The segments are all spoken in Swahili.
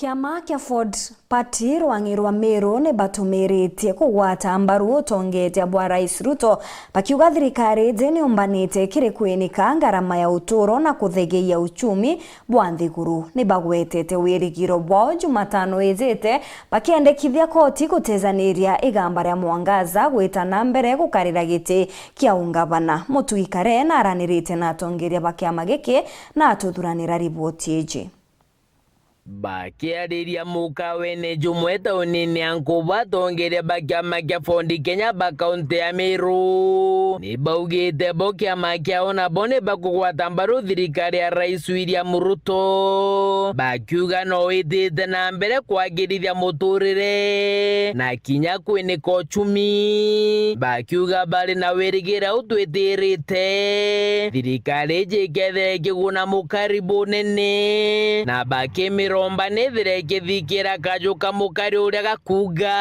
Kiama kia Ford Party rwang'irwa Meru ni batumirite kugwata mbaru utongete bwa Rais Ruto bakiuga thirikari jeni umbanite kiri kwinika ngarama ya uturo na kuthegeia uchumi bwa nthiguru ni bagwetete wirigiro bwao Jumatano ejete bakiendekithia koti gutezaniria igamba ria Mwangaza gwitana mbere gukarira giti kia ungavana Mutwikare na aranirite na atongeria bakiama giki na atuthuranira riboti eji bakiariria mukawene jumwe taunini ankuba tongeria bakiama kia Ford Kenya bakaunti ya Meru ni baugite bo kiama kiao na bone bakugwata mbaru thirikari ya Rais William Ruto bakiuga no itite na mbere kwagirithia muturire na kinya kwinika uchumi bakiuga bari na wirigira utwitirite thirikari jikethe kiguna mukaribu nene na bakimiro romba nethire kithikira kajuka mukari uria gakuga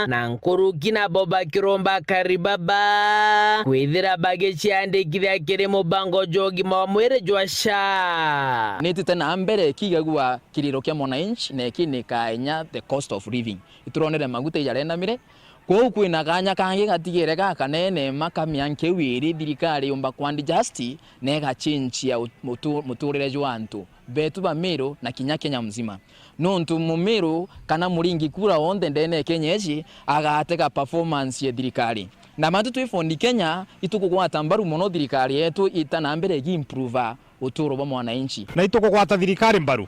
na nkuruki na boba kiromba karibaba kwithira bagiciandikithia kiri mubango jogi ma mwire jwasha nitite na mbere kigagua kiriro kia mwananchi na kinika nya the cost of living ituronere maguta yarenda mire kwa kwina kanya kangi gatigire gaka nene makamyanke wiri thirikari umba kwandi justi nega change ya muturire jwantu betu ba Meru na kinya Kenya mzima nontu mu Meru kana muringi kura onde ndene Kenyeji agateka performance ya thirikari na mantu twi Ford Kenya itukugwata mbaru mono thirikari yetu itana mbere gi improve uturo ba mwananchi na itukugwata thirikari mbaru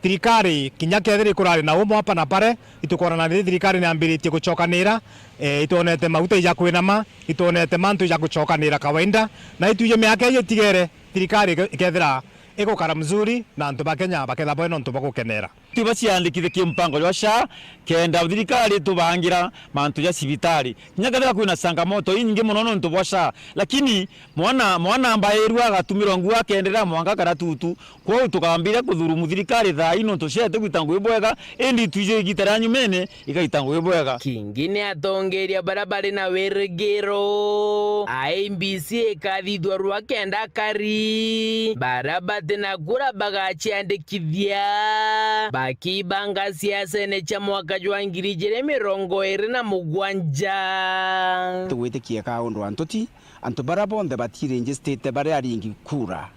thirikari kinya kethiri kurari na umo hapa na pare itukorana na thirikari na ambiritie gucokanira itonete maguta ya kwinama itonete mantu ya gucokanira kawaida na ituje miaka iyo tigere thirikari ikethira igukara mzuri na antu ba Kenya baketha bono ntu bagukenera tibasiandikithe kimpango jwasha kenda thirikari tubangira mantu ya sibitari nyagathira kwina sangamoto nyingi muno ntu bwasha lakini mwana ambaye ruwa gatumirwa ngua kendera mwanga karatutu kwa tukambira kuthuru muthirikari tha ino tushete gwitango ibwega endi tuje gitara nyumene ikaitango ibwega kingine atongeria barabara na werigiro IEBC ikathithwa rwa kenda kari barabara tena gura bagaciandikithia bakibanga siasa ne cha mwaka jwa 2027 tugwitikia kaundu antuti antu bara bonde batirenje state bare aringi kura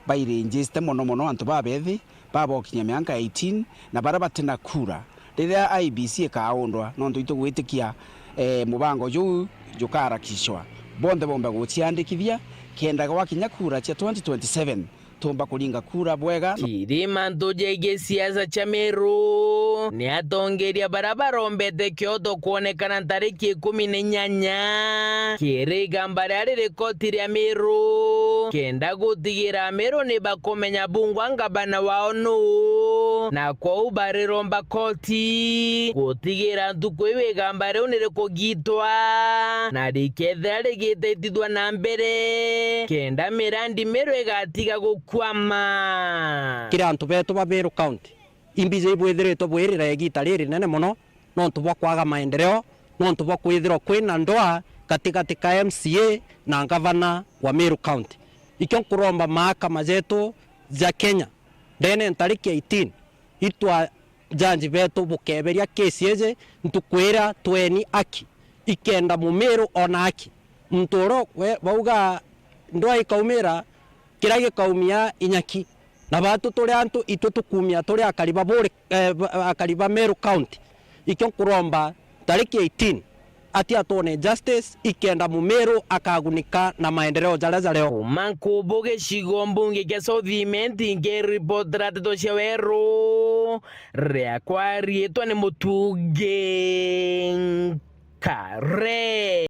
bairenje state mono antu babethi babokinya miaka 18 na bara batena kura rira IEBC kaundwa nontu itugwitikia mubango juu jukara kishwa bonde bomba guciandikithia kenda gwakinya kura cha 2027 tumba kulinga kura bwega kirima ntoje siasa cha Meru ni atongeria barabara ombete kyoto kuonekana tariki 18 kiri gambara riri koti ria Meru kenda gutigira Meru ni bakomenya bungwa ngabana wao no na kwa ubariromba koti gutigira ntuku iwe gambara unire kugitwa na riketha rigitethithwa na mbere kenda mirandi Meru igatiga kwama kira antu betu ba Meru County imbize ibwithiritwo bwirira egita riri nene muno nontu bwa kwaga maendeleo nontu bwa kwithirwo kwina ndoa katikati ka MCA na gavana wa Meru County ikyo kuromba mahakama zetu za Kenya ndene tariki 18 itwa janji betu bukeberia kesi eze ntukwira tweni aki ikenda mu Meru ona aki mtoro bauga ndoa ikaumira kirage kaumia inyaki na batu tole antu itutukumia tole akariba bore akariba Meru County ikyo kuromba tariki 18 ati atone justice ikenda mu Meru akagunika na maendeleo jala leo mankubuge shigombunge ke Southiment nge report rato cia Weru rea kwari etwane mutuge kare